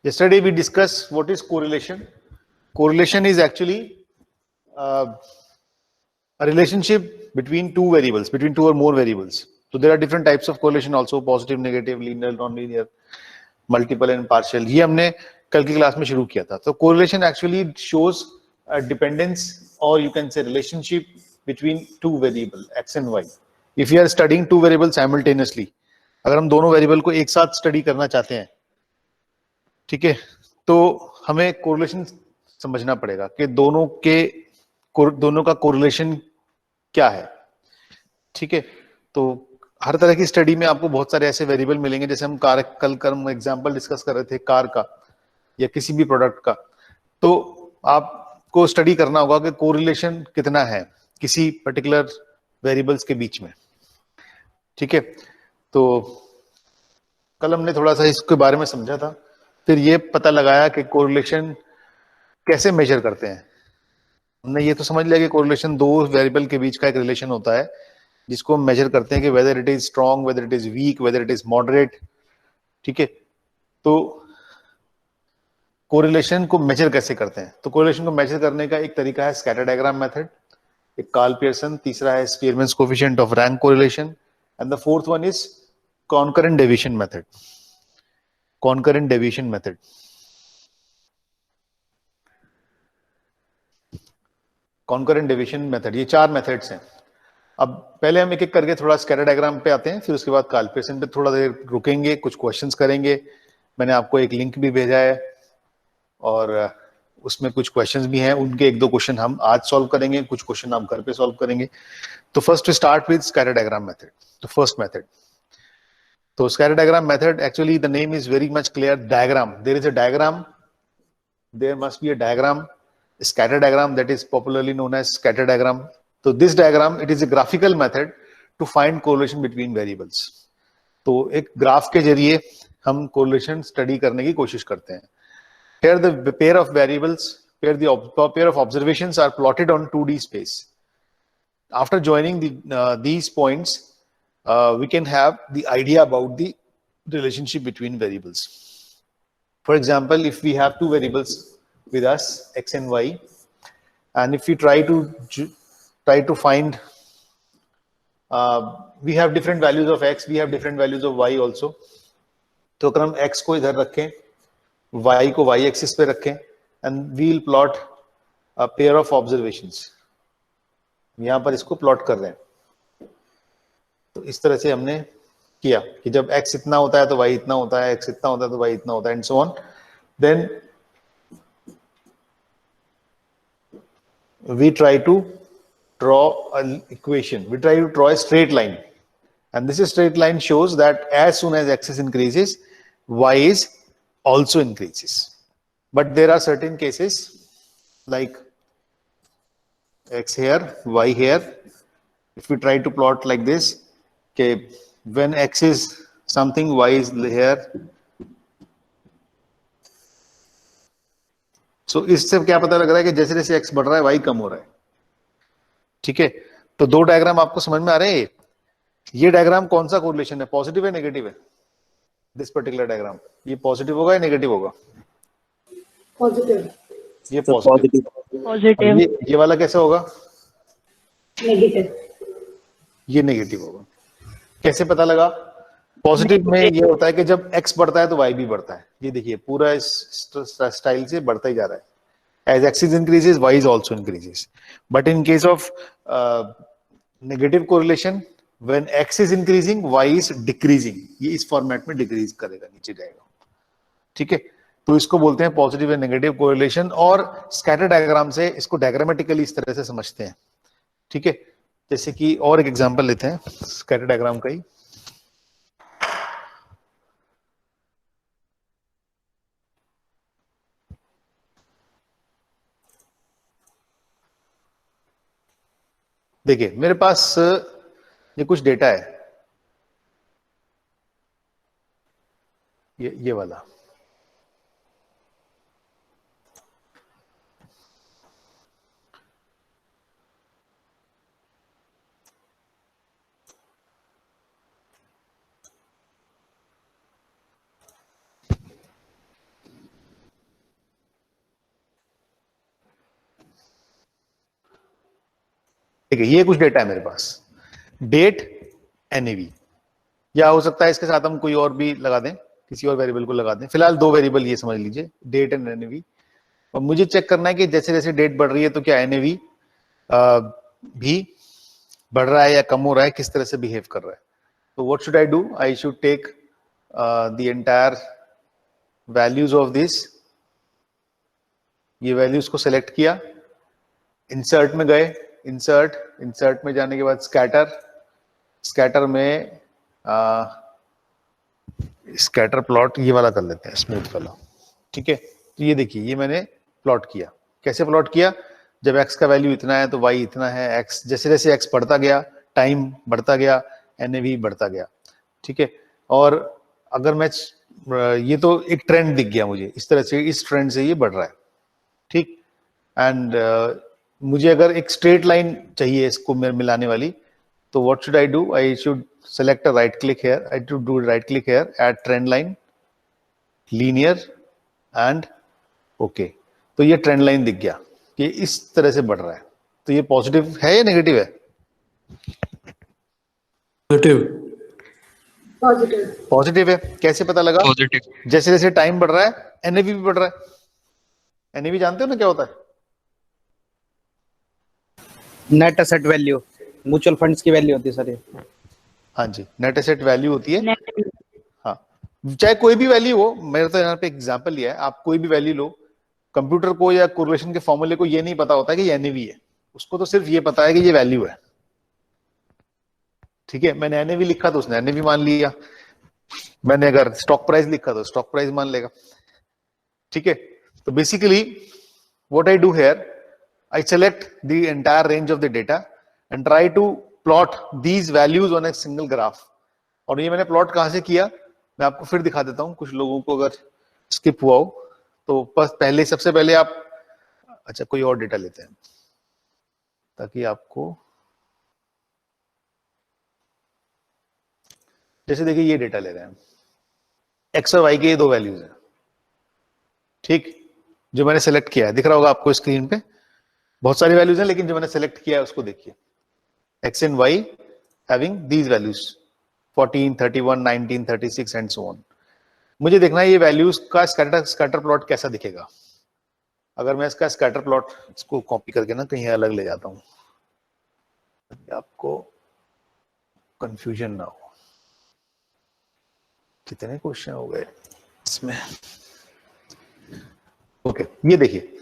Yesterday we discussed what is correlation. Correlation is actually a relationship between two variables, between two or more variables. So there are different types of correlation also, positive, negative, linear, non-linear, multiple and partial. ये हमने कल की class में शुरू किया था. So correlation actually shows a dependence, or you can say relationship between two variables, x and y. If you are studying two variables simultaneously, अगर हम दोनों वेरिएबल को एक साथ स्टडी करना चाहते हैं, ठीक है, तो हमें कोरिलेशन समझना पड़ेगा कि दोनों का कोरिलेशन क्या है. ठीक है, तो हर तरह की स्टडी में आपको बहुत सारे ऐसे वेरिएबल मिलेंगे. जैसे हम कल एग्जांपल डिस्कस कर रहे थे कार का या किसी भी प्रोडक्ट का, तो आपको स्टडी करना होगा कि कोरिलेशन कितना है किसी पर्टिकुलर वेरिएबल्स के बीच में. ठीक है, तो कल हमने थोड़ा सा इसके बारे में समझा था. फिर ये पता लगाया कि कोरिलेशन कैसे मेजर करते हैं. हमने ये तो समझ लिया कि कोरिलेशन दो वेरिएबल के बीच का एक रिलेशन होता है जिसको हम मेजर करते हैं कि whether it is strong, whether it is weak, whether it is moderate. ठीक है, तो कोरिलेशन को मेजर कैसे करते हैं? तो कोरिलेशन को मेजर करने का एक तरीका है स्कैटर डायग्राम मेथड, एक कार्ल पियर्सन, तीसरा है स्पीयरमैन्स coefficient of rank correlation, and the fourth one is concurrent deviation method. Concurrent deviation method. Concurrent deviation method, ये चार मेथड्स हैं. अब पहले हम एक एक करके थोड़ा स्कैटर डायग्राम पे आते हैं, फिर उसके बाद कार्ल पियर्सन पे थोड़ा देर रुकेंगे, कुछ क्वेश्चंस करेंगे. मैंने आपको एक लिंक भी भेजा है और उसमें कुछ क्वेश्चंस भी हैं. उनके एक दो क्वेश्चन हम आज सॉल्व करेंगे, कुछ क्वेश्चन आप घर पे सॉल्व करेंगे. तो first start with scatter diagram method. तो फर्स्ट मेथड, तो scatter diagram method, actually the name is very much clear. Diagram, there is a diagram, there must be a diagram, scatter diagram, that is popularly known as scatter diagram. So this diagram, it is a graphical method to find correlation between variables. तो एक graph के जरिए हम correlation study करने की कोशिश करते हैं. Here the pair of variables, pair of observations are plotted on 2D space. After joining these points, we can have the idea about the relationship between variables. For example, if we have two variables with us, x and y, and if we try to find, we have different values of x, we have different values of y also. तो अगर हम x को इधर रखें, y को y axis पे रखें, and we'll plot a pair of observations. यहां पर इसको प्लॉट कर रहे हैं. तो इस तरह से हमने किया कि जब x इतना होता है तो y इतना होता है, x इतना होता है तो y इतना होता है, and so on. Then we try to draw an equation. We try to draw a straight line, and this straight line shows that as soon as x increases, y is also increases. But there are certain cases like x here, y here. If we try to plot like this, okay, when x is something, y is here. So इससे क्या पता लग रहा है कि जैसे जैसे x बढ़ रहा है y कम हो रहा है. ठीक है, तो दो डायग्राम आपको समझ में आ रहे हैं. ये डायग्राम कौन सा कोरिलेशन है, पॉजिटिव है नेगेटिव है? दिस पर्टिकुलर डायग्राम, ये पॉजिटिव होगा या नेगेटिव होगा? पॉजिटिव. ये पॉजिटिव. पॉजिटिव. ये वाला कैसा होगा? नेगेटिव. ये नेगेटिव होगा. कैसे पता लगा? पॉजिटिव में ये होता है कि जब x बढ़ता है तो y भी बढ़ता है. ये देखिए पूरा इस स्टाइल से बढ़ता ही जा रहा है. As x increases, y is also increases. But in case of negative correlation, when x is increasing, y is decreasing. ये इस फॉर्मेट में डिक्रीज करेगा, नीचे जाएगा. ठीक है, तो इसको बोलते हैं पॉजिटिव एंड नेगेटिव कोरिलेशन. और स्कैटर डायग्राम से इसको डायग्रामेटिकली इस तरह से समझते हैं. ठीक है, जैसे कि और एक एग्जांपल लेते हैं स्कैटर डायग्राम का ही. देखिए मेरे पास ये कुछ डेटा है, ये वाला. ठीक है, ये कुछ डेटा है मेरे पास, डेट, एनएवी, या हो सकता है इसके साथ हम कोई और भी लगा दें, किसी और वेरिएबल को लगा दें। फिलहाल दो वेरिएबल ये समझ लीजिए, डेट एंड एनएवी। और मुझे चेक करना है कि जैसे जैसे डेट बढ़ रही है तो क्या एनएवी भी बढ़ रहा है या कम हो रहा है, किस तरह से बिहेव कर रहा है। तो what should I do, I should take the entire values of this, ये वैल्यूज को सिलेक्ट किया, इंसर्ट में गए, इंसर्ट में जाने के बाद स्कैटर में स्कैटर प्लॉट ये वाला कर लेते हैं, स्मूथ वाला। ठीक है, तो ये देखिए, ये मैंने प्लॉट किया। कैसे प्लॉट किया, जब x का वैल्यू इतना है तो y इतना है, x जैसे जैसे x बढ़ता गया, टाइम बढ़ता गया, एनएवी बढ़ता गया। ठीक है, और अगर मैं ये तो एक ट्रेंड दिख गया मुझे, इस तरह से, इस ट्रेंड से ये बढ़ रहा है। ठीक, एंड मुझे अगर एक स्ट्रेट लाइन चाहिए इसको मिलाने वाली, तो what should I do, I should select a right click here, I should do right click here, add trend line, linear and okay. तो ये ट्रेंड लाइन दिख गया कि इस तरह से बढ़ रहा है। तो ये पॉजिटिव है या नेगेटिव है? पॉजिटिव। पॉजिटिव। पॉजिटिव है। कैसे पता लगा? पॉजिटिव। जैसे जैसे टाइम बढ़ रहा है एनएवी भी बढ़ रहा है। एनएवी जानते हो ना क्या होता है? Net asset value, mutual funds की वैल्यू होती है सर ये। हाँ जी, नेट एसेट वैल्यू होती है। हाँ, चाहे कोई भी वैल्यू हो, मेरे तो यहाँ पे एग्जांपल लिया है, आप कोई भी वैल्यू लो, कंप्यूटर को या कोरिलेशन के फॉर्मूले को ये नहीं पता होता है कि ये एनएवी है, उसको तो सिर्फ ये पता है कि ये वैल्यू है। ठीक है, मैंने एनएवी लिखा तो उसने एनएवी मान लिया, मैंने अगर स्टॉक प्राइस लिखा तो स्टॉक प्राइस मान लेगा। ठीक है, तो basically what I do here, I select the entire range of the data and try to plot these values on a single graph. और ये मैंने प्लॉट कहां से किया, मैं आपको फिर दिखा देता हूं, कुछ लोगों को अगर स्किप हुआ हो तो। बस पहले, सबसे पहले आप, अच्छा कोई और डेटा लेते हैं ताकि आपको, जैसे देखिए ये डेटा ले रहे हैं, एक्स और वाई के ये दो वैल्यूज हैं। ठीक, जो मैंने सेलेक्ट किया है, दिख रहा होगा आपको स्क्रीन पे, बहुत सारी वैल्यूज हैं, लेकिन जो मैंने सेलेक्ट किया है उसको देखिए, X and Y having these values 14, 31, 19, 36 and so on. मुझे देखना है ये वैल्यूज का स्कैटर प्लॉट कैसा दिखेगा। अगर मैं इसका स्कैटर प्लॉट, इसको कॉपी करके ना कहीं अलग ले जाता हूं, आपको कंफ्यूजन ना हो। कितने क्वेश्चन हो गए इसमें? ओके, ये देखिए,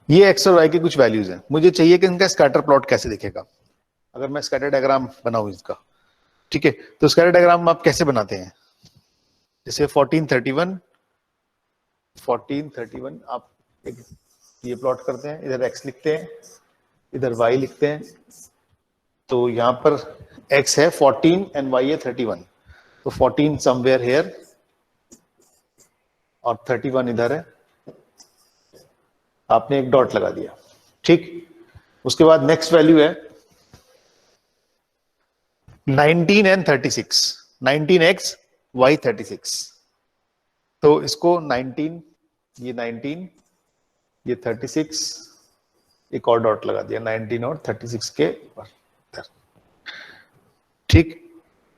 ये एक्स और वाई की कुछ वैल्यूज हैं, मुझे चाहिए कि इनका स्कैटर प्लॉट कैसे दिखेगा। अगर मैं स्कैटर डायग्राम बनाऊं इसका, ठीक है, तो स्कैटर डायग्राम आप कैसे बनाते हैं, जैसे 1431 आप एक ये प्लॉट करते हैं, इधर एक्स लिखते हैं, इधर वाई लिखते हैं। तो यहां पर एक्स है 14 एंड वाई है 31, तो 14 समवेयर हेयर और 31 इधर है, आपने एक डॉट लगा दिया। ठीक, उसके बाद नेक्स्ट वैल्यू है 19 एंड 36, 19x y 36। तो इसको 19, ये 19, ये 36, एक और डॉट लगा दिया 19 और 36 के ऊपर। ठीक,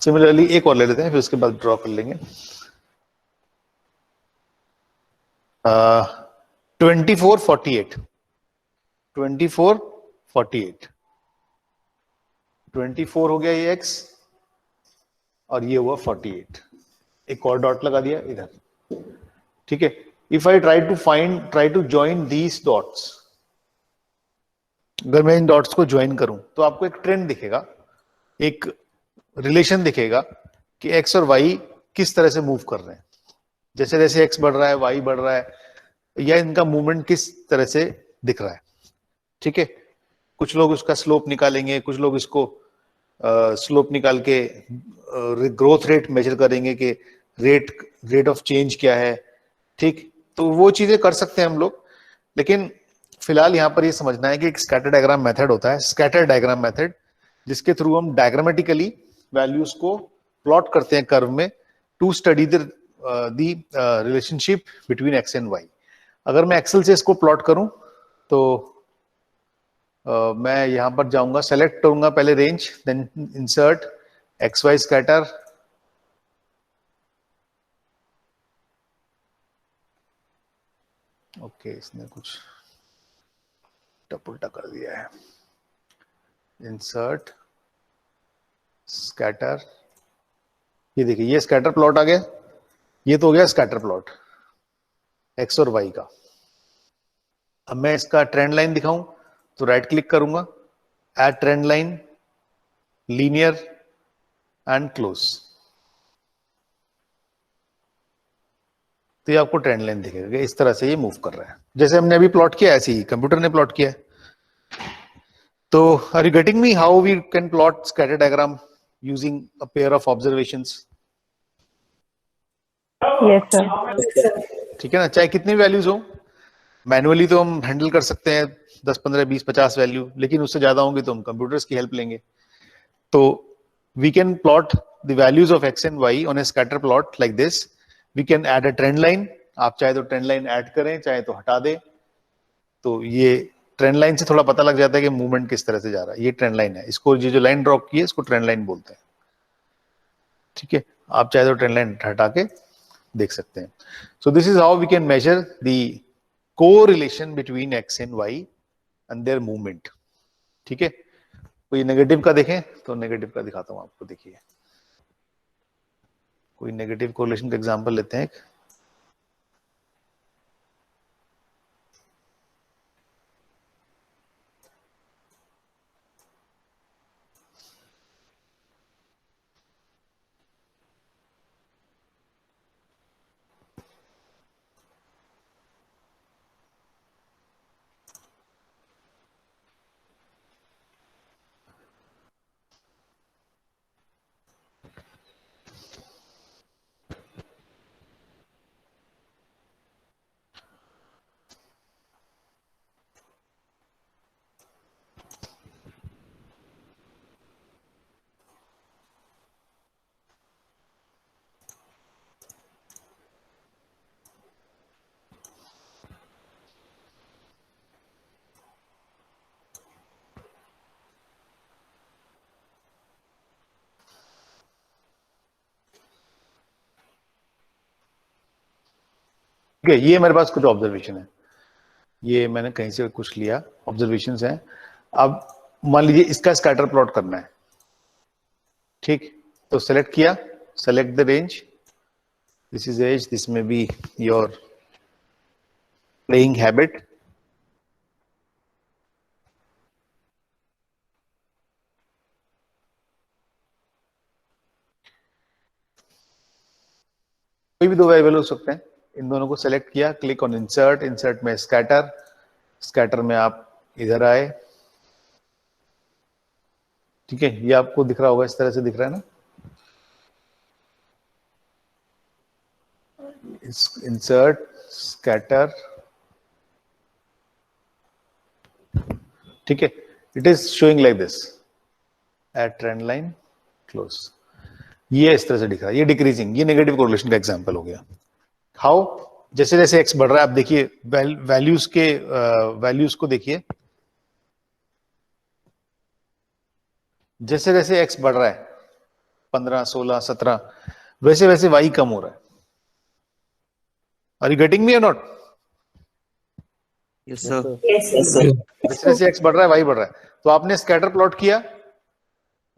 सिमिलरली एक और ले लेते हैं, फिर उसके बाद ड्रॉ कर लेंगे। 24, 48, 24, 48, 24 हो गया ये x और ये हुआ 48, एक और डॉट लगा दिया इधर। ठीक है, if I try to join these dots, अगर मैं इन डॉट्स को ज्वाइन करूं तो आपको एक ट्रेंड दिखेगा, एक रिलेशन दिखेगा कि x और y किस तरह से मूव कर रहे हैं। जैसे जैसे x बढ़ रहा है, y बढ़ रहा है, या इनका मूवमेंट किस तरह से दिख रहा है। ठीक है, कुछ लोग उसका स्लोप निकालेंगे, कुछ लोग इसको स्लोप निकाल के ग्रोथ रेट मेजर करेंगे कि रेट ऑफ चेंज क्या है। ठीक, तो वो चीजें कर सकते हैं हम लोग, लेकिन फिलहाल यहाँ पर ये समझना है कि एक स्कैटर डायग्राम मेथड होता है, स्कैटर डायग्राम मेथड, जिसके थ्रू हम डायग्रामेटिकली वैल्यूज को प्लॉट करते हैं कर्व में to study the relationship between X and Y. अगर मैं एक्सेल से इसको प्लॉट करूं तो मैं यहां पर जाऊंगा, सेलेक्ट करूंगा पहले range, then insert X Y scatter, okay इसने कुछ उल्टा कर दिया है, इंसर्ट स्कैटर, ये देखिए ये स्कैटर प्लॉट आ गया, ये तो हो गया स्कैटर प्लॉट एक्स और वाई का। अब मैं इसका ट्रेंड लाइन दिखाऊं तो राइट क्लिक करूंगा, add trend line, linear and close, तो ये आपको ट्रेंड लाइन दिखेगा, इस तरह से ये मूव कर रहा है, जैसे हमने अभी प्लॉट किया ऐसे ही कंप्यूटर ने प्लॉट किया है। तो are you getting me how we can plot scatter diagram using a pair of observations? Yes sir. ठीक है ना, चाहे कितनी वैल्यूज हो, मैनुअली तो हम हैंडल कर सकते हैं 10, 15, 20, 50 वैल्यू, लेकिन उससे ज्यादा होंगे तो हम कंप्यूटर्स की हेल्प लेंगे। तो we can plot the values of X and Y on a scatter plot like this. We can add a trend line, आप चाहे तो ट्रेंड लाइन ऐड करें, चाहे तो हटा दें। तो ये ट्रेंड लाइन से थोड़ा पता लग जाता है कि मूवमेंट किस तरह से जा रहा है। ये ट्रेंड लाइन है, इसको ये जो लाइन ड्रॉ की है इसको ट्रेंड लाइन बोलते हैं। ठीक है, आप चाहे तो ट्रेंड लाइन हटा के देख सकते हैं। So this is how we can measure the correlation between X and Y and their movement. ठीक है, कोई नेगेटिव का देखें तो नेगेटिव का दिखाता हूं आपको, देखिए कोई नेगेटिव कोरिलेशन का एग्जांपल लेते हैं। ठीक है, ये मेरे पास कुछ ऑब्जर्वेशन है, ये मैंने कहीं से कुछ लिया, ऑब्जर्वेशंस हैं। अब मान लीजिए इसका स्कैटर प्लॉट करना है, ठीक, तो सेलेक्ट किया, select the range, this is age, this may be your playing habit. कोई भी दो वेरिएबल हो सकते हैं, इन दोनों को सेलेक्ट किया, क्लिक ऑन इंसर्ट, इंसर्ट में स्कैटर, स्कैटर में आप इधर आए। ठीक है, ये आपको दिख रहा होगा, इस तरह से दिख रहा है ना, इंसर्ट स्कैटर। ठीक है, it is showing like this, at trend line, close, ये इस तरह से दिख रहा है, ये डिक्रीजिंग, ये नेगेटिव कोरिलेशन का एग्जांपल हो गया। हाउ, जैसे जैसे एक्स बढ़ रहा है, आप देखिए वैल्यूज को देखिए, जैसे जैसे एक्स बढ़ रहा है 15, 16, 17, वैसे वैसे वाई कम हो रहा है। आर यू गेटिंग मी और नॉट? Yes sir. जैसे जैसे एक्स बढ़ रहा है वाई बढ़ रहा है। तो आपने स्कैटर प्लॉट किया,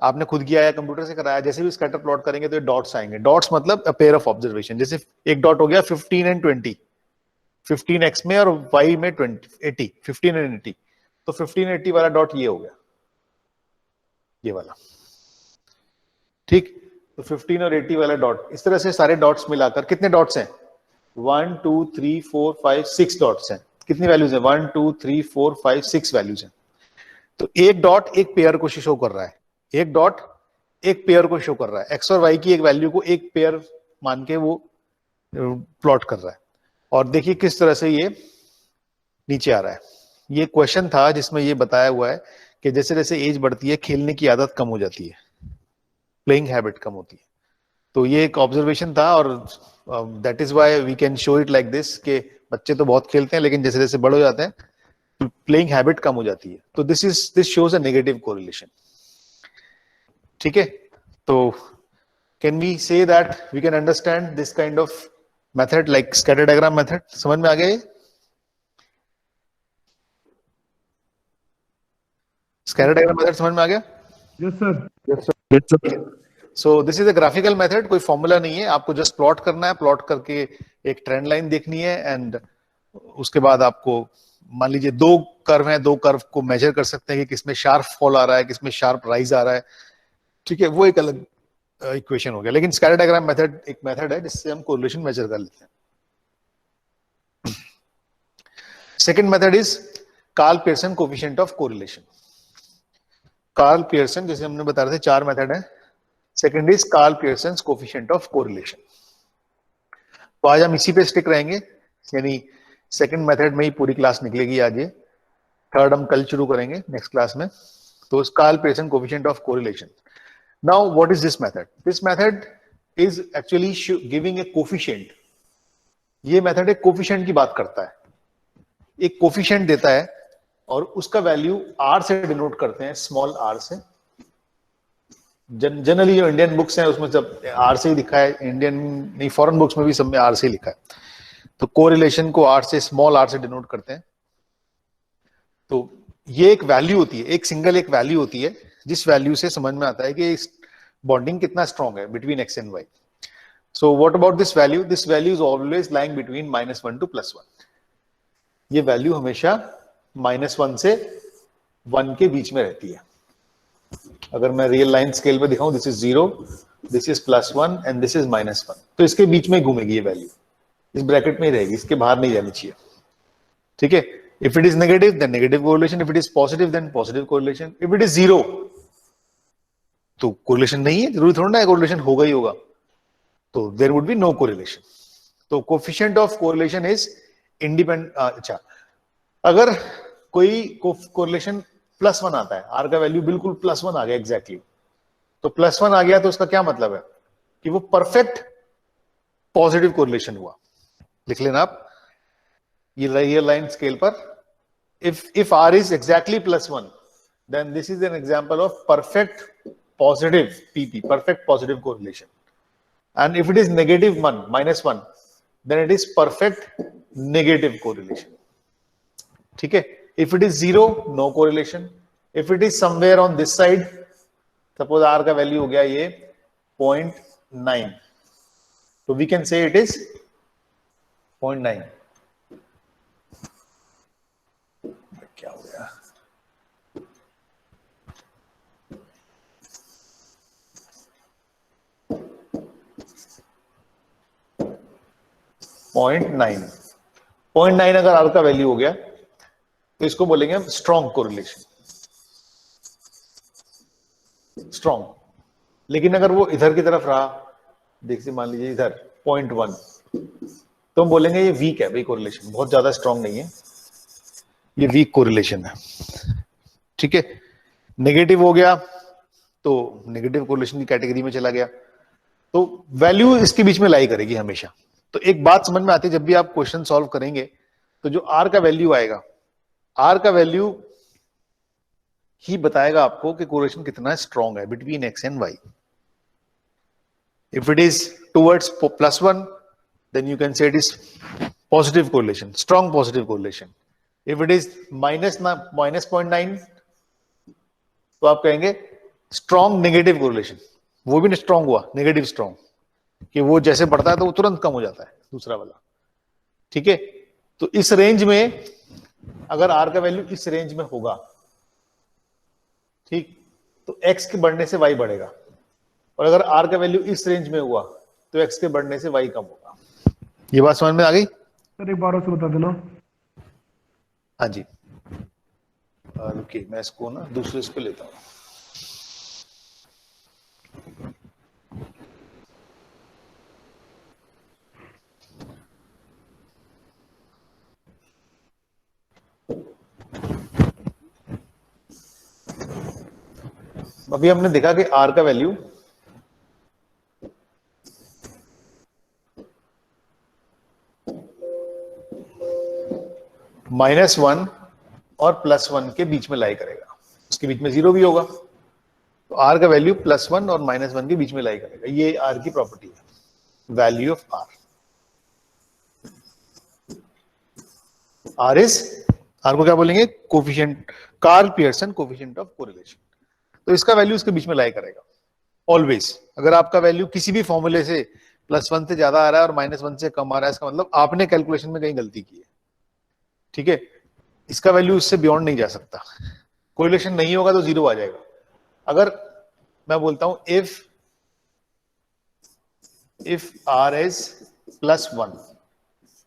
आपने खुद किया या कंप्यूटर से कराया, जैसे भी स्कैटर प्लॉट करेंगे तो ये डॉट्स आएंगे। डॉट्स मतलब अ पेयर ऑफ ऑब्जर्वेशन, जैसे एक डॉट हो गया 15 एंड 20, 15 एक्स में और वाई में 20, 80, 15 एंड 80, तो 15, 80 वाला डॉट ये हो गया, ये वाला। ठीक, तो 15 और 80 वाला डॉट, इस तरह से सारे डॉट्स मिलाकर कितने डॉट्स हैं? 1, 2, 3, 4, 5, 6 डॉट्स हैं। कितनी वैल्यूज हैं? 1, 2, 3, 4, 5, 6 वैल्यूज हैं। तो एक डॉट एक पेयर को शो कर रहा है, एक डॉट एक पेयर को शो कर रहा है, एक्स और वाई की एक वैल्यू को एक पेयर मान के वो प्लॉट कर रहा है। और देखिए किस तरह से ये नीचे आ रहा है। ये क्वेश्चन था जिसमें ये बताया हुआ है कि जैसे जैसे एज बढ़ती है खेलने की आदत कम हो जाती है, प्लेइंग हैबिट कम होती है। तो ये एक ऑब्जर्वेशन था और that is why we can show it like this कि बच्चे तो बहुत खेलते हैं लेकिन जैसे जैसे बड़े हो जाते हैं प्लेइंग हैबिट कम हो जाती है। तो this shows a negative correlation. ठीक है, तो can we say that we can understand this kind of method like scatter diagram method? समझ में आ गया ये? स्कैटर डायग्राम मेथड समझ में आ गया? Yes sir. So this is a graphical method, कोई फॉर्मूला नहीं है, आपको जस्ट प्लॉट करना है, प्लॉट करके एक ट्रेंड लाइन देखनी है एंड उसके बाद आपको मान लीजिए दो कर्व हैं, दो कर्व को मेजर कर सकते हैं कि किसमें शार्प फॉल आ रहा है, किसमें शार्प राइज आ रहा है। ठीक है, वो एक अलग इक्वेशन हो गया। लेकिन स्कैटर डायग्राम मेथड एक मेथड है जिससे हम कोरिलेशन मेजर कर लेते हैं। Second method is Karl Pearson coefficient of correlation. Karl Pearson, जैसे हमने बता रहे थे, चार मेथड है। Second is Karl Pearson coefficient of correlation. तो आज हम इसी पे स्टिक रहेंगे, यानी सेकंड मेथड में ही पूरी क्लास निकलेगी आज। ये थर्ड हम कल शुरू करेंगे नेक्स्ट क्लास में। तो Karl Pearson coefficient of correlation. Now what is this method? This method is actually giving a coefficient. ये मेथड एक कोएफिशिएंट की बात करता है, एक कोएफिशिएंट देता है और उसका वैल्यू आर से डिनोट करते हैं, स्मॉल आर से। जनरली जो इंडियन बुक्स हैं उसमें सब आर से ही लिखा है, इंडियन नहीं फॉरेन बुक्स में भी सब में आर से लिखा है। तो कोरिलेशन को आर से, स्मॉल आर से डिनोट करते हैं। तो ये एक वैल्यू होती है, एक सिंगल एक वैल्यू होती है जिस वैल्यू से समझ में आता है कि बॉन्डिंग कितना स्ट्रॉन्ग है between X and Y. So what about this value? This value is always lying between -1 to +1। ये वैल्यू हमेशा -1 से 1 के बीच में रहती है। अगर मैं रियल लाइन स्केल पे दिखाऊं, this is 0, this is +1 and this is -1, तो इसके बीच में घूमेगी ये वैल्यू, इस ब्रैकेट में ही रहेगी, इसके बाहर नहीं जानी चाहिए। ठीक है, if it is negative then negative correlation, if it is positive then positive correlation, if it is 0 तो कोरिलेशन नहीं है, जरूरी थोड़ा ना है कोरिलेशन होगा ही होगा, तो there would be no correlation. तो coefficient of correlation is independent. अच्छा, अगर कोई कोरिलेशन +1 आता है, आर का वैल्यू बिल्कुल +1 आ गया एग्जैक्टली, तो +1 आ गया तो उसका क्या मतलब है कि वो परफेक्ट पॉजिटिव कोरिलेशन हुआ। लिख लेना आप ये रियल लाइन स्केल पर, if r is exactly +1 then this is an example of perfect positive pp, perfect positive correlation. And if it is -1 then it is perfect negative correlation. ठीक है, if it is 0 no correlation, if it is somewhere on this side, suppose r का value हो गया ये 0.9, तो we can say it is 0.9। क्या हो गया? पॉइंट नाइन अगर आर का वैल्यू हो गया तो इसको बोलेंगे हम स्ट्रॉन्ग कोरिलेशन, स्ट्रॉन्ग। लेकिन अगर वो इधर की तरफ रहा, देखिए मान लीजिए इधर 0.1, तो हम बोलेंगे ये वीक है भाई कोरिलेशन, बहुत ज्यादा स्ट्रॉन्ग नहीं है, ये वीक कोरिलेशन है। ठीक है, नेगेटिव हो गया तो नेगेटिव कोरिलेशन की कैटेगरी में चला गया, तो वैल्यू इसके बीच में लाई करेगी हमेशा। तो एक बात समझ में आती है, जब भी आप क्वेश्चन सॉल्व करेंगे तो जो आर का वैल्यू आएगा, आर का वैल्यू ही बताएगा आपको कि कोरिलेशन कितना स्ट्रॉन्ग है between X and Y. If it is towards +1 then you can say it is positive correlation, strong positive correlation. If it is -0.9 तो आप कहेंगे strong negative correlation, वो भी स्ट्रॉन्ग हुआ, नेगेटिव स्ट्रॉन्ग, कि वो जैसे बढ़ता है तो वो तुरंत कम हो जाता है दूसरा वाला। ठीक है, तो इस रेंज में अगर आर का वैल्यू इस रेंज में होगा, ठीक, तो एक्स के बढ़ने से वाई बढ़ेगा, और अगर आर का वैल्यू इस रेंज में हुआ तो एक्स के बढ़ने से वाई कम होगा। ये बात समझ में आ गई? सर एक बार और बता देना। हाँ जी, रुकिए मैं इसको ना दूसरे इस पे लेता हूँ। अभी हमने देखा कि आर का वैल्यू -1 और +1 के बीच में लाई करेगा, उसके बीच में 0 भी होगा, तो आर का वैल्यू +1 और -1 के बीच में लाई करेगा। ये आर की प्रॉपर्टी है, वैल्यू ऑफ आर। आर को क्या बोलेंगे? Coefficient, Karl Pearson coefficient of correlation. तो इसका वैल्यू इसके बीच में लाई करेगा ऑलवेज। अगर आपका वैल्यू किसी भी फॉर्मूले से +1 से ज्यादा आ रहा है और -1 से कम आ रहा है, इसका मतलब आपने कैलकुलेशन में कहीं गलती की है, ठीक है। इसका वैल्यू इससे बियॉन्ड नहीं जा सकता, कोरिलेशन नहीं होगा तो 0 आ जाएगा। अगर मैं बोलता हूं इफ आर इज +1,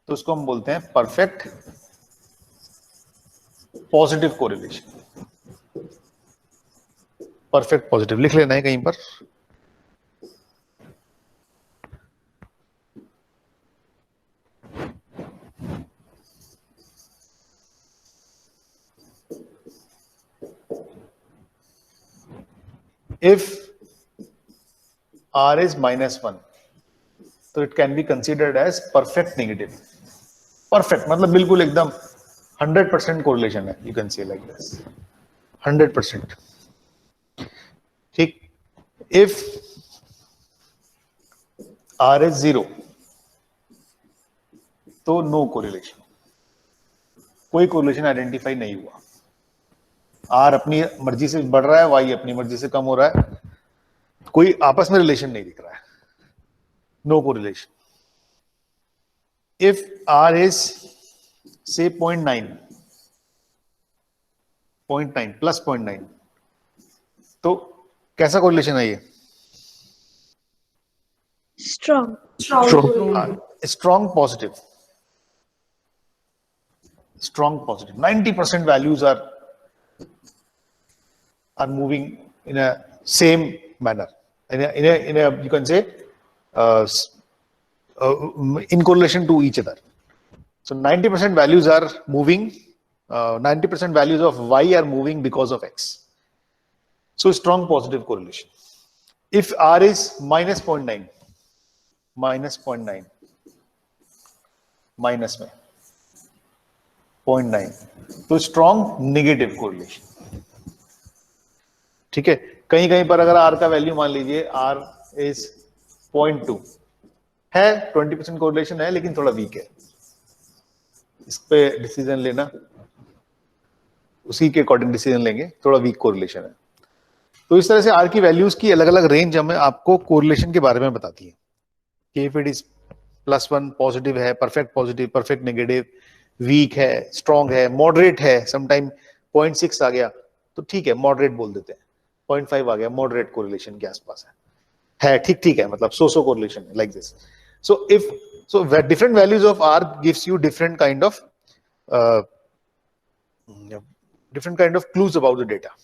तो उसको हम बोलते हैं perfect positive correlation. Perfect positive लिख लेना है कहीं पर। If R is -1, तो it can be considered as perfect negative. Perfect मतलब बिल्कुल एकदम 100% correlation है, you can say like this, 100%। ठीक। If R is 0, तो no correlation, कोई correlation आइडेंटिफाई नहीं हुआ। आर अपनी मर्जी से बढ़ रहा है, वाई अपनी मर्जी से कम हो रहा है, कोई आपस में रिलेशन नहीं दिख रहा है, no correlation. If R is say 0.9 +0.9, तो कैसा कोरिलेशन है ये? Strong. Strong positive. 90% values are moving in a same manner, in a you can say in correlation to each other. So 90% values are moving, 90% values of y are moving because of x. So strong positive correlation. If r is -0.9 minus में 0.9, तो strong negative correlation, ठीक है। कहीं कहीं पर अगर are का value मान लीजिए आर इज 0.2 है, 20% कोरिलेशन है, लेकिन थोड़ा वीक है, इस पे डिसीजन लेना उसी के अकॉर्डिंग डिसीजन लेंगे, थोड़ा वीक कोरिलेशन है। तो इस तरह से आर की वैल्यूज की अलग अलग रेंज हमें आपको कोरिलेशन के बारे में बताती है कि इफ इट इज +1 पॉजिटिव है, perfect positive, perfect negative, weak है, स्ट्रॉन्ग है, मॉडरेट है, समटाइम 0.6 आ गया तो ठीक है, मॉडरेट बोल देते हैं, 0.5 आ गया, मॉडरेट कोरिलेशन के आसपास है, ठीक ठीक है, मतलब so correlation like this. So if different values of R gives you different kind of clues about the data.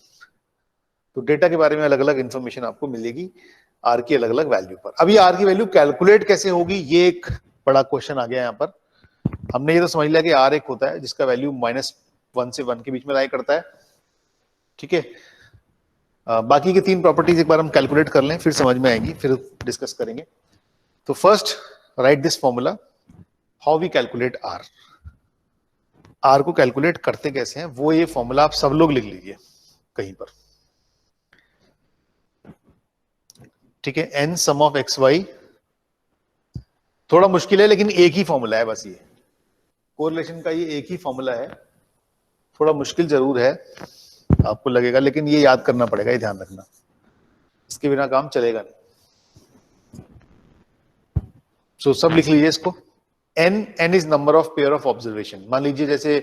तो डेटा के बारे में अलग अलग इंफॉर्मेशन आपको मिलेगी आर की अलग अलग वैल्यू पर। अभी आर की वैल्यू कैलकुलेट कैसे होगी, ये एक बड़ा क्वेश्चन आ गया यहाँ पर। हमने ये तो समझ लिया कि आर एक होता है जिसका वैल्यू -1 से 1 के बीच में लाई करता है, ठीक है। बाकी के 3 प्रॉपर्टीज एक बार हम कैलकुलेट कर लें, फिर समझ में आएंगी, फिर डिस्कस करेंगे। तो first write this formula, how we calculate R. R को कैलकुलेट करते कैसे हैं, वो ये फॉर्मूला आप सब लोग लिख लीजिए कहीं पर, ठीक है। n sum of X Y, थोड़ा मुश्किल है लेकिन एक ही फॉर्मूला है, बस ये कोरिलेशन का ये एक ही फॉर्मूला है, थोड़ा मुश्किल जरूर है आपको लगेगा, लेकिन ये याद करना पड़ेगा, ये ध्यान रखना, इसके बिना काम चलेगा नहीं। सो सब लिख लीजिए इसको। n is number of pair of observation. मान लीजिए जैसे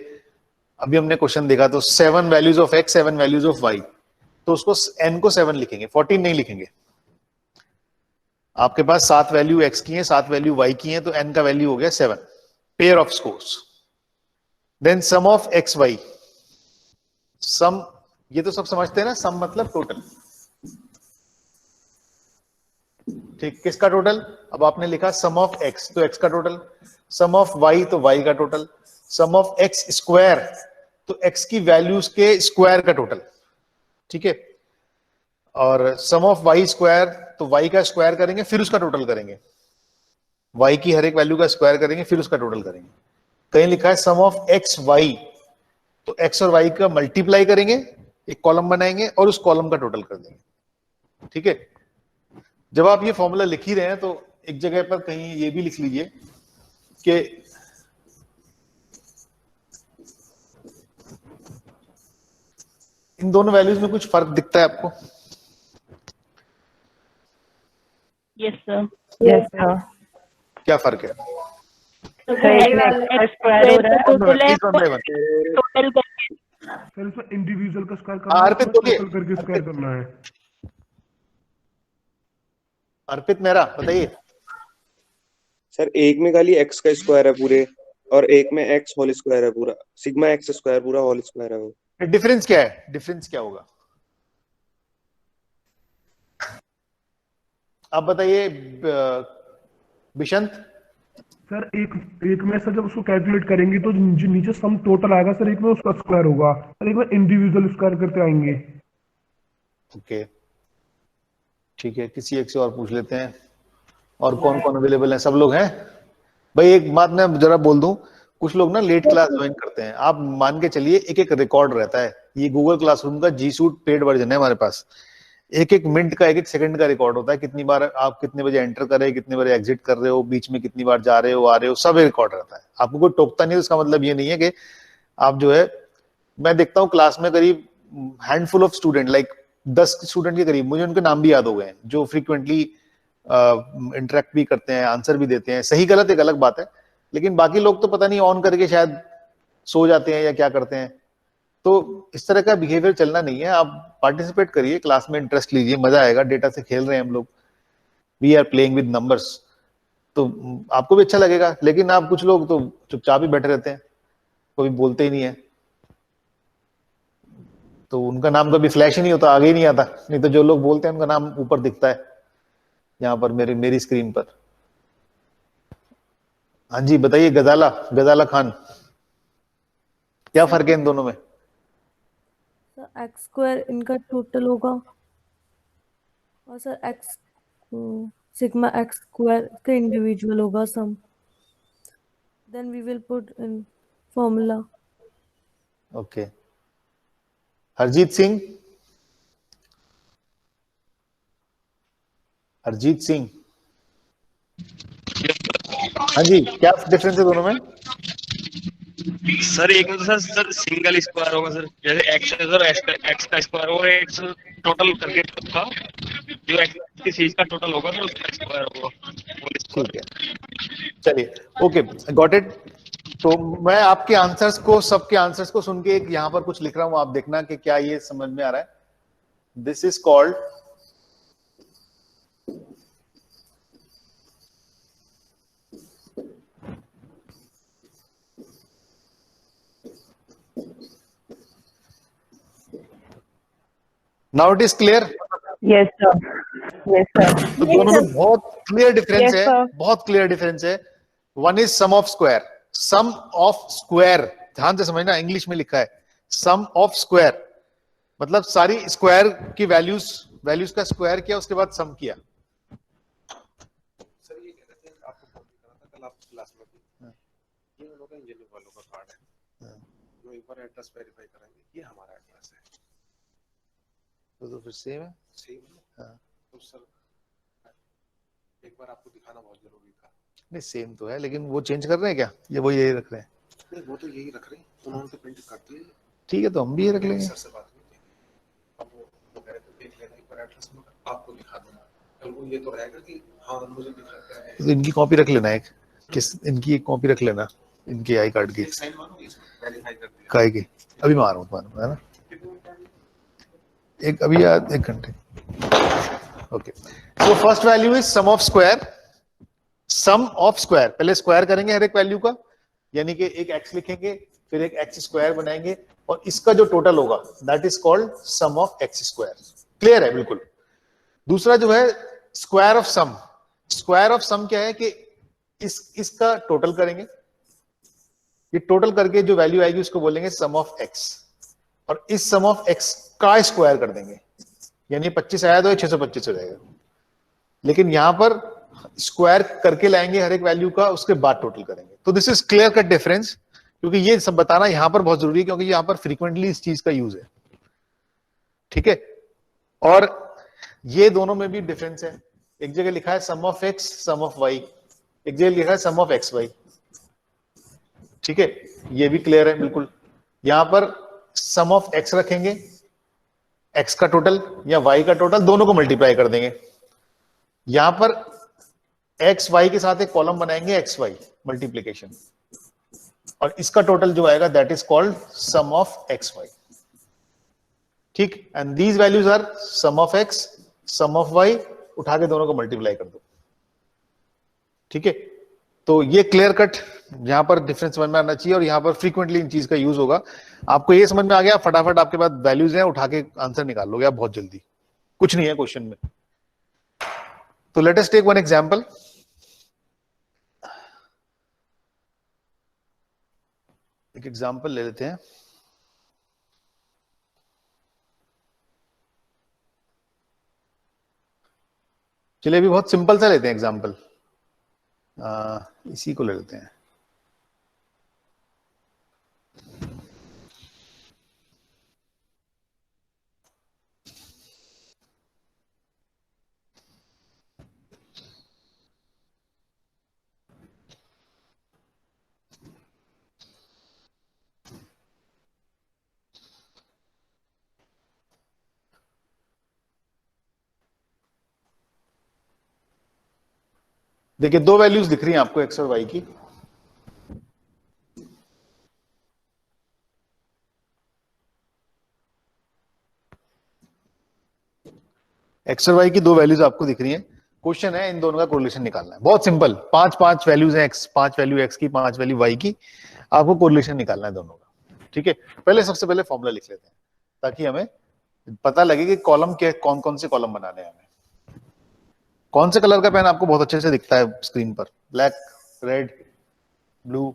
अभी हमने क्वेश्चन देखा तो 7 values of x, 7 values of y, तो उसको n को 7 लिखेंगे, 14 नहीं लिखेंगे। आपके पास 7 वैल्यू x की है, 7 वैल्यू y की है, तो n का वैल्यू हो गया 7, pair of scores. Then sum of x y, sum, ये तो सब समझते हैं ना, सम मतलब टोटल, ठीक। किसका टोटल? अब आपने लिखा सम ऑफ x, तो x का टोटल, सम ऑफ y तो y का total, sum of x square तो x की वैल्यूज के स्क्वायर का टोटल, ठीक है। और सम ऑफ वाई स्क्वायर, तो वाई का स्क्वायर करेंगे फिर उसका टोटल करेंगे, वाई की हर एक वैल्यू का स्क्वायर करेंगे फिर उसका टोटल करेंगे। कहीं लिखा है सम ऑफ एक्स वाई, तो एक्स और वाई का मल्टीप्लाई करेंगे, एक कॉलम बनाएंगे और उस कॉलम का टोटल कर देंगे। ठीक है, जब आप ये फॉर्मूला लिख ही रहे हैं तो एक जगह पर कहीं ये भी लिख लीजिए कि इन दोनों वैल्यूज में कुछ फर्क दिखता है आपको? Yes, sir. Yes, sir. क्या फर्क है? So, x square हो रहा है, Please one by one. Total करके सर इसमें इंडिविजुअल का स्क्वायर हाँ, करना अर्पित है, बोलिए। टोटल करके स्क्वायर करना है। अर्पित मेहरा बताइए। सर एक में खाली एक्स का स्क्वायर है पूरे, और एक में एक्स होल स्क्वायर है पूरा, सिग्मा एक्स स्क्वायर पूरा होल स्क्वायर है वो। डिफरेंस क्या है? डिफरेंस क्या होगा आप बताइए बिशंत। सर एक में सर जब उसको कैलकुलेट करेंगे तो जो नीचे सम टोटल आएगा सर, एक में उसका स्क्वायर होगा और एक में इंडिविजुअल स्क्वायर करते आएंगे। ओके ठीक है, किसी एक से और पूछ लेते हैं। और कौन कौन अवेलेबल है? सब लोग हैं भाई? एक बात मैं जरा बोल दूं, कुछ लोग ना लेट क्लास ज्वाइन करते हैं। आप मान के चलिए एक एक रिकॉर्ड रहता है। ये गूगल क्लासरूम का जी सूट पेड वर्जन है हमारे पास। एक एक मिनट का, एक एक सेकंड का रिकॉर्ड होता है। कितनी बार आप कितने बजे एंटर कर रहे हैं, कितने बजे एग्जिट कर रहे हो, बीच में कितनी बार जा रहे हो, आ रहे हो, सब रिकॉर्ड रहता है। आपको कोई टोकता नहीं है, उसका मतलब ये नहीं है कि आप जो है, मैं देखता हूँ क्लास में करीब handful of student, like 10 student के करीब, मुझे उनके नाम भी याद हो गए हैं, जो फ्रीक्वेंटली इंटरेक्ट भी करते हैं, आंसर भी देते हैं। सही गलत एक अलग बात है, लेकिन बाकी लोग तो पता नहीं ऑन करके शायद सो जाते हैं या क्या करते हैं। तो इस तरह का बिहेवियर चलना नहीं है। आप पार्टिसिपेट करिए, क्लास में इंटरेस्ट लीजिए, मजा आएगा। डेटा से खेल रहे हैं हम लोग, we are playing with numbers, तो आपको भी अच्छा लगेगा। लेकिन आप कुछ लोग तो चुपचाप ही बैठे रहते हैं, कोई बोलते ही नहीं है, तो उनका नाम कभी फ्लैश ही नहीं होता, आगे ही नहीं आता। नहीं तो जो लोग बोलते हैं उनका नाम ऊपर दिखता है यहाँ पर मेरी स्क्रीन पर। हाँ जी बताइए, गजाला खान, क्या फर्क है इन दोनों में? सर एक्स स्क्वायर इनका टोटल होगा, और sir X sigma X square का इंडिविजुअल होगा sum. Then we will put in formula. Okay, Harjeet Singh, हाँ जी, क्या डिफरेंस है दोनों में? सर एक में तो सर सिंगल स्क्वायर होगा सर, जैसे एक्स है सर, एक्स का स्क्वायर होगा, एक्स टोटल करके का जो एक्स की चीज का टोटल होगा सर उसका स्क्वायर होगा। ठीक है, चलिए, ओके, गॉट इट। तो मैं आपके आंसर्स को, सबके आंसर्स को सुन के एक यहाँ पर कुछ लिख रहा हूं, आप देखना कि क्या ये समझ में आ रहा है। This is called now it is clear. Yes, sir. Yes, sir. तो दोनों में बहुत क्लियर डिफरेंस Yes, है, sir. बहुत क्लियर डिफरेंस है। One is sum of square, sum of square, ध्यान से समझना, इंग्लिश में लिखा है सम ऑफ स्क्वायर, मतलब सारी स्क्वायर की वैल्यूज का स्क्वायर किया, उसके बाद सम किया। सर ये कहते हैं आपको फोन करा था कल आपकी क्लास में भी, ये उनका इंजीनियरिंग वालों का कार्ड है, जो एक बार एड्रेस वेरीफाई कराएंगे, ये हमारा एड्रेस है। तो फिर सेम है। सेम है। हाँ। तो सर एक बार आपको दिखाना बहुत जरूरी था। नहीं सेम तो है, लेकिन वो चेंज कर रहे हैं क्या, ये वो यही रख रहे हैं? नहीं वो तो यही रख रहे हैं, उन्होंने तो प्रिंट कर दिए। ठीक है, तो हम भी ये रख लेंगे। सर से बात हुई थी, अब वो कह रहे थे देख लेना एक बार एड्रेस में, आपको दिखा दूंगा। कल को ये तो रहेगा कि हाँ मुझे दिखा है। तो इनकी कॉपी रख लेना, एक किस इनकी एक कॉपी रख लेना, इनके आई कार्ड की। साइन मारो इसमें, वेरीफाई कर दिया। काय की अभी मारूंगा, है ना? एक अभी याद, 1 घंटे। Okay, so first value is sum of square. Sum of square, पहले स्क्वायर करेंगे हर एक वैल्यू का, यानी कि एक एक्स लिखेंगे, फिर एक एक्स स्क्वायर बनाएंगे, और इसका जो टोटल होगा that is called sum of X square. Clear है बिल्कुल? दूसरा जो है square of sum. Square of sum क्या है कि इसका टोटल करेंगे, ये टोटल करके जो वैल्यू आएगी उसको बोलेंगे सम ऑफ एक्स, और इस सम ऑफ एक्स का स्क्वायर कर देंगे, यानी 25 आया तो ये 625 हो जाएगा। लेकिन यहां पर स्क्वायर करके लाएंगे हर एक वैल्यू का, उसके बाद टोटल करेंगे। तो this is clear cut difference, क्योंकि ये सब बताना यहां पर बहुत जरूरी है, क्योंकि यहां पर फ्रीक्वेंटली इस चीज का यूज है। ठीक है, और ये दोनों में भी डिफरेंस है। एक जगह लिखा है sum of X sum of Y, एक जगह लिखा है सम ऑफ एक्स वाई। ठीक है, ये भी क्लियर है बिल्कुल। यहां पर सम ऑफ एक्स रखेंगे, एक्स का टोटल या वाई का टोटल, दोनों को मल्टीप्लाई कर देंगे। यहां पर एक्स वाई के साथ एक कॉलम बनाएंगे, एक्स वाई मल्टीप्लीकेशन, और इसका टोटल जो आएगा that is called sum of X Y. ठीक, and these values are sum of X sum of Y, उठा के दोनों को मल्टीप्लाई कर दो। ठीक है, तो ये क्लियर कट यहां पर डिफरेंस समझ में आना चाहिए, और यहां पर फ्रीक्वेंटली इन चीज का यूज होगा। आपको ये समझ में आ गया, फटाफट आपके पास वैल्यूज हैं, उठा के आंसर निकाल लोगे आप बहुत जल्दी, कुछ नहीं है क्वेश्चन में। तो let us take one example. एक एग्जांपल ले लेते हैं। चलिए अभी बहुत सिंपल सा लेते हैं एग्जांपल, इसी को ले लेते हैं। देखिए दो वैल्यूज दिख रही हैं आपको एक्स और वाई की। एक्स और वाई की दो वैल्यूज आपको दिख रही हैं। क्वेश्चन है इन दोनों का कोरिलेशन निकालना है। बहुत सिंपल, पांच वैल्यूज हैं एक्स, 5 वैल्यू एक्स की, 5 वैल्यू वाई की, आपको कोरिलेशन निकालना है दोनों का। ठीक है, पहले सबसे पहले फॉर्मूला लिख लेते हैं ताकि हमें पता लगे कि कॉलम के कौन कौन से कॉलम बनाने हैं हमें। कौन से कलर का पेन आपको बहुत अच्छे से दिखता है स्क्रीन पर? Black, red, blue?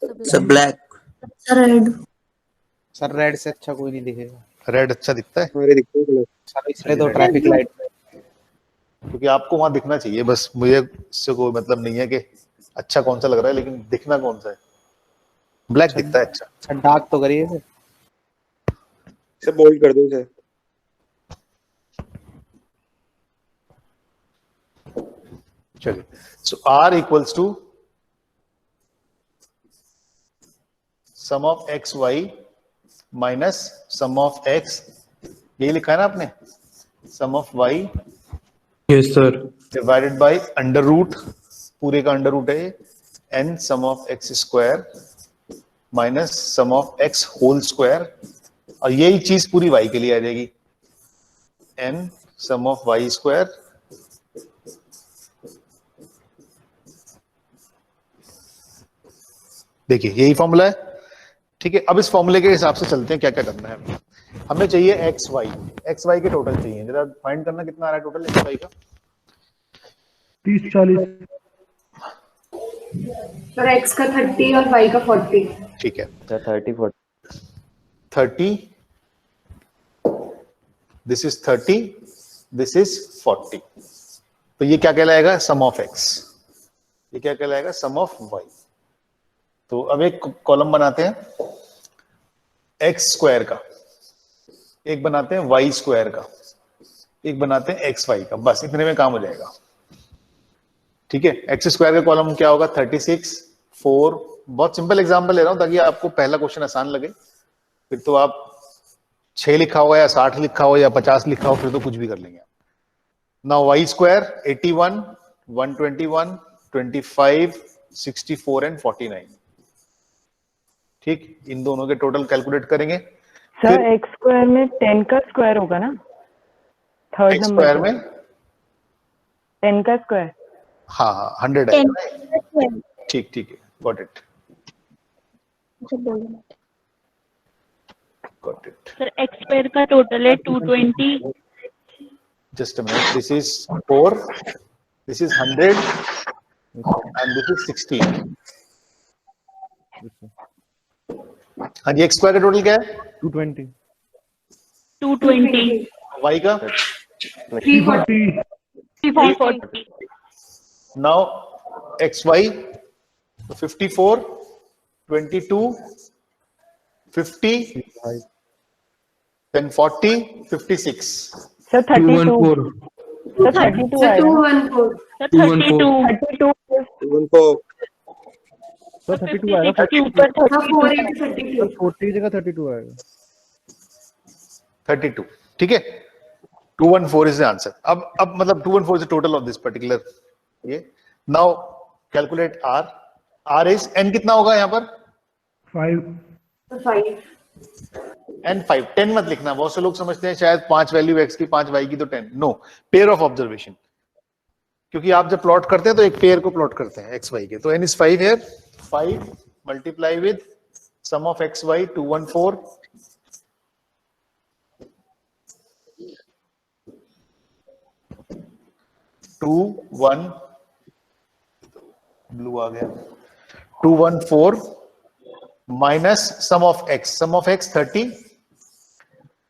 Sir black. Sir red. Sir red से अच्छा कोई नहीं दिखेगा। रेड अच्छा दिखता है? हमारे दिखते हैं सर इसलिए तो ट्रैफिक लाइट, क्योंकि आपको वहां दिखना चाहिए, बस मुझे इससे कोई मतलब नहीं है कि अच्छा कौन सा लग रहा है, लेकिन दिखना कौन सा है। ब्लैक दिखता है अच्छा। सर डार्क तो करिए सर। सर बोल्ड कर दो सर। चलिए, so R equals to sum of X Y minus sum of X, यही लिखा है ना आपने, sum of Y yes sir divided by under root, पूरे का अंडर रूट है N sum of X square minus sum of X whole square, और यही चीज पूरी वाई के लिए आ जाएगी, N sum of Y square देखिए यही फॉर्मूला है। ठीक है, अब इस फॉर्मूले के हिसाब से चलते हैं क्या क्या करना है। हमें चाहिए एक्स वाई के टोटल चाहिए, जरा फाइंड करना कितना आ रहा है टोटल एक्स वाई का। 30 40। सर एक्स का 30 और वाई का 40। ठीक है, 30 दिस इज 30, दिस इज 40। तो ये क्या कहलाएगा? सम ऑफ एक्स। ये क्या कहलाएगा? सम ऑफ वाई। तो अब एक कॉलम बनाते हैं एक्स स्क्वायर का, एक बनाते हैं वाई स्क्वायर का, एक बनाते हैं एक्स वाई का, बस इतने में काम हो जाएगा। ठीक है, एक्स स्क्वायर का कॉलम क्या होगा? 36, 4। बहुत सिंपल एग्जांपल ले रहा हूं ताकि आपको पहला क्वेश्चन आसान लगे। फिर तो आप 6 लिखा हो या 60 लिखा हो या 50 लिखा हो, फिर तो कुछ भी कर लेंगे। Now y square 81, 121, 25, 64 and 49। ठीक, इन दोनों के टोटल कैलकुलेट करेंगे। सर एक्स स्क्वायर में 10 का स्क्वायर होगा ना? थर्ड एक्स नंबर स्क्वायर में 10 का स्क्वायर। हाँ हाँ 100 है। ठीक ठीक है, got it got it. Sir x square का टोटल है 220। Just a minute, this is 4, this is 100 and this is 16। हाँ जी, एक्स स्क्वायर का टोटल क्या है? 220 220। y का 340. 340. Now xy 54 22 50 then 40 56 sir 32. 214. Sir 32 Sir, आएगा. 214. 214. 32 1 तो 32 आएगा, 60 ऊपर हाँ, 32. 4 into 32. 40 जगह 32 आएगा. 32 ठीक है 214 is the answer. अब मतलब 214 is the total of this particular ये. Now calculate r. r is n कितना होगा यहाँ पर 5. 5. n 5 10 मत लिखना. बहुत से लोग समझते हैं शायद 5 वैल्यू x की 5 y की तो 10. No, pair of observation. क्योंकि आप जब प्लॉट करते हैं तो एक पेयर को प्लॉट करते हैं x y के. तो n is 5 here. 5 multiply with sum of x y 214 2 1 blue आ गया 214 minus sum of x 30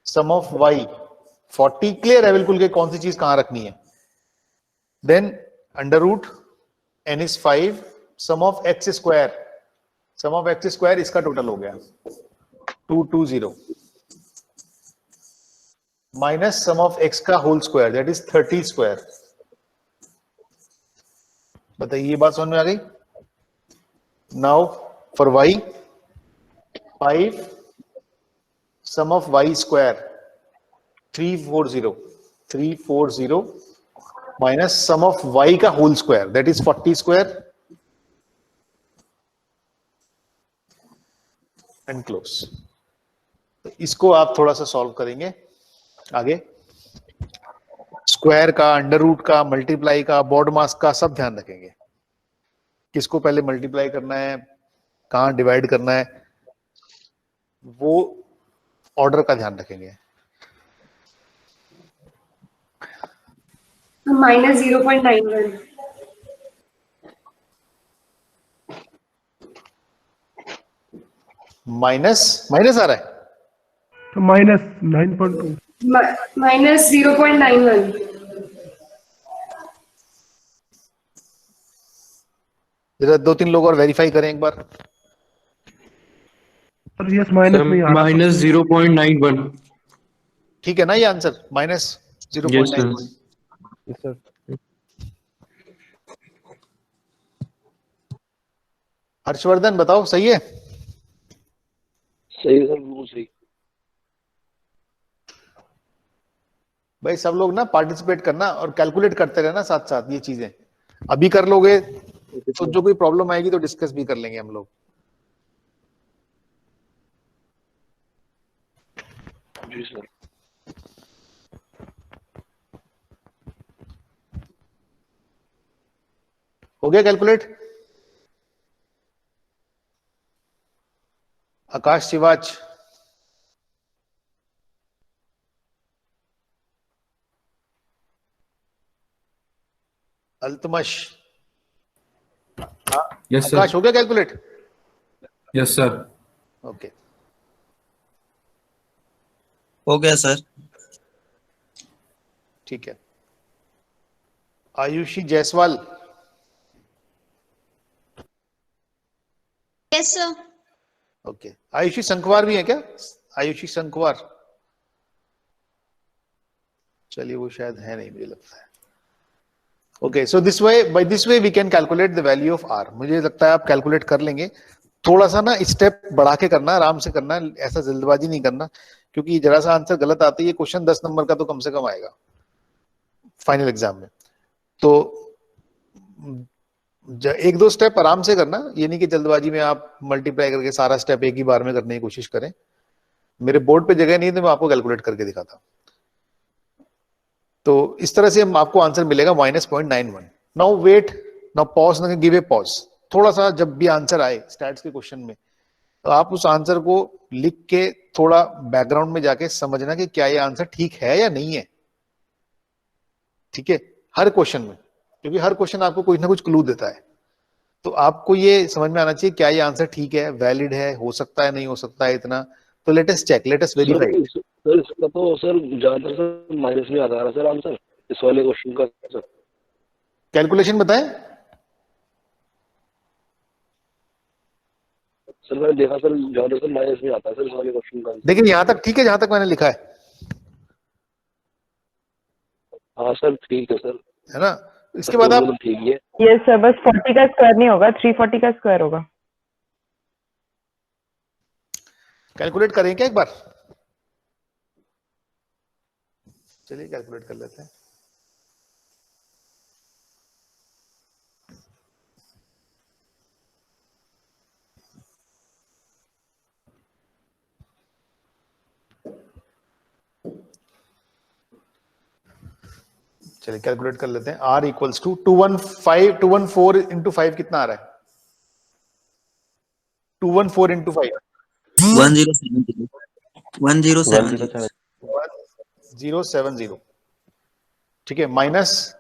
sum of y 40. Clear है बिल्कुल कि कौन सी चीज कहां रखनी है. Then under root n is 5 sum of x square इसका टोटल हो गया 220 माइनस सम ऑफ x का whole square that is 30 square. बताइए ये बात समझ में आ गई. Now for y 5 sum of y square 340 minus sum of y का whole square that is 40 square and close. तो इसको आप थोड़ा सा सॉल्व करेंगे आगे. स्क्वायर का, अंडर रूट का, मल्टीप्लाई का, बॉड मास का सब ध्यान रखेंगे. किसको पहले मल्टीप्लाई करना है, कहां डिवाइड करना है, वो ऑर्डर का ध्यान रखेंगे. Minus 0.91. माइनस आ रहा है तो माइनस 9.2. Minus 0.91. जरा 2-3 लोग और वेरीफाई करें एक बार. सर यस माइनस में आ रहा है. Minus 0.91. ठीक है ना ये answer minus Yes, 0.91. sir. Yes, sir. Harshvardhan बताओ सही है. सही सर बिल्कुल सही. भाई सब लोग ना पार्टिसिपेट करना और कैलकुलेट करते रहना साथ साथ. ये चीजें अभी कर लोगे तो जो कोई प्रॉब्लम आएगी तो डिस्कस भी कर लेंगे हम लोग. जी सर. हो गया कैलकुलेट. आकाश शिवाच अल्तमश. Yes, sir. आकाश हो गया कैलकुलेट. Yes, sir. ओके हो गया सर. ठीक है. Ayushi Jaiswal. Yes sir. Okay. Ayushi Sankwar भी है क्या? आयुषी संकवार. चलिए वो शायद है नहीं मुझे लगता है. Okay so this way by this way we can calculate the value of r. मुझे लगता है आप कैलकुलेट कर लेंगे. थोड़ा सा ना स्टेप बढ़ा के करना, आराम से करना, ऐसा जल्दबाजी नहीं करना क्योंकि जरा सा आंसर गलत आती है क्वेश्चन 10 नंबर का तो कम से कम आएगा फाइनल एग्जाम में. तो 1-2 स्टेप आराम से करना. ये नहीं कि जल्दबाजी में आप मल्टीप्लाई करके सारा स्टेप एक ही बार में करने की कोशिश करें. मेरे बोर्ड पे जगह नहीं है तो मैं आपको कैलकुलेट करके दिखाता. तो इस तरह से हम आपको आंसर मिलेगा -0.91. नाउ वेट, नाउ पॉज, ना गिव ए पॉज. थोड़ा सा जब भी आंसर आए स्टैट्स के क्वेश्चन में तो आप उस आंसर को लिख के थोड़ा बैकग्राउंड में जाके समझना कि क्या ये आंसर ठीक है या नहीं है. ठीक है, हर क्वेश्चन में, क्योंकि हर क्वेश्चन आपको कुछ ना कुछ क्लू देता है. तो आपको ये समझ में आना चाहिए क्या ये आंसर ठीक है, वैलिड है, हो सकता है, नहीं हो सकता है इतना. तो let us check, let us verify. Sir इसका तो सर ज्यादातर सर माइनस में आता रहा सर आंसर इस वाले क्वेश्चन का सर। कैलकुलेशन बताएं। सर मैंने देखा सर ज्यादातर माइनस में आता है सर इस वाले क्वेश्चन का। देखिए यहाँ तक ठीक है, जहां तक मैंने लिखा है हाँ सर ठीक है सर, है ना। इसके बाद आप ठीक है। यस सर, बस 40 का स्क्वायर नहीं होगा, 340 का स्क्वायर होगा। कैलकुलेट करें क्या एक बार? चलिए कैलकुलेट कर लेते हैं। चलिए कैलकुलेट कर लेते हैं। R इक्वल्स टू 214 इंटू 5 कितना आ रहा है? 214 इंटू 5 1070। ठीक है, माइनस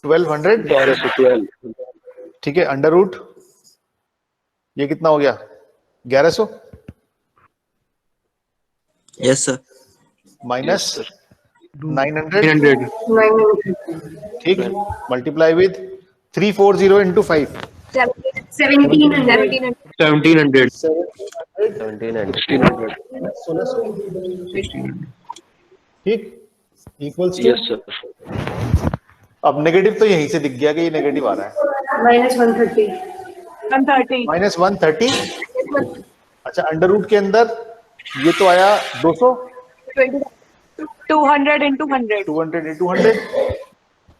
1200। ठीक है, अंडर रूट ये कितना हो गया? 1100। Yes sir. माइनस 900। 300 ठीक, मल्टीप्लाई विद 340 इंटू 5 1700। 1700 ठीक, इक्वल्स टू। Yes sir. अब नेगेटिव तो यहीं से दिख गया कि ये नेगेटिव आ रहा है। -130। माइनस 130। अच्छा, अंडर रूट के अंदर ये तो आया 200। 200 into 100। 200 into 100।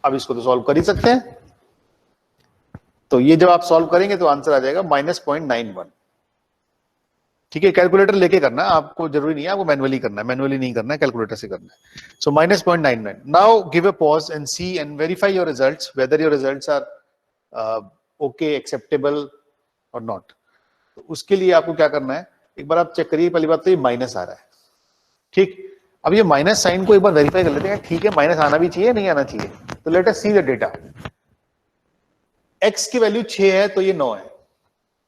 अब इसको तो सॉल्व कर ही सकते हैं। तो ये जब आप सॉल्व करेंगे तो आंसर आ जाएगा -0.91। ठीक है, कैलकुलेटर लेके करना, आपको जरूरी नहीं है आपको मैनुअली करना है, मैनुअली नहीं करना है, कैलकुलेटर से करना है। So -0.99। Now give a pause and see and verify your results, whether your results are okay, acceptable और नॉट। तो उसके लिए आपको क्या करना है, एक बार आप चेक करिए। पहली बात तो ये माइनस आ रहा है। ठीक, अब ये माइनस साइन को एक बार वेरीफाई कर लेते हैं। ठीक है, माइनस आना भी चाहिए, नहीं आना चाहिए। तो let us see the data. x की वैल्यू 6 है तो ये 9 है।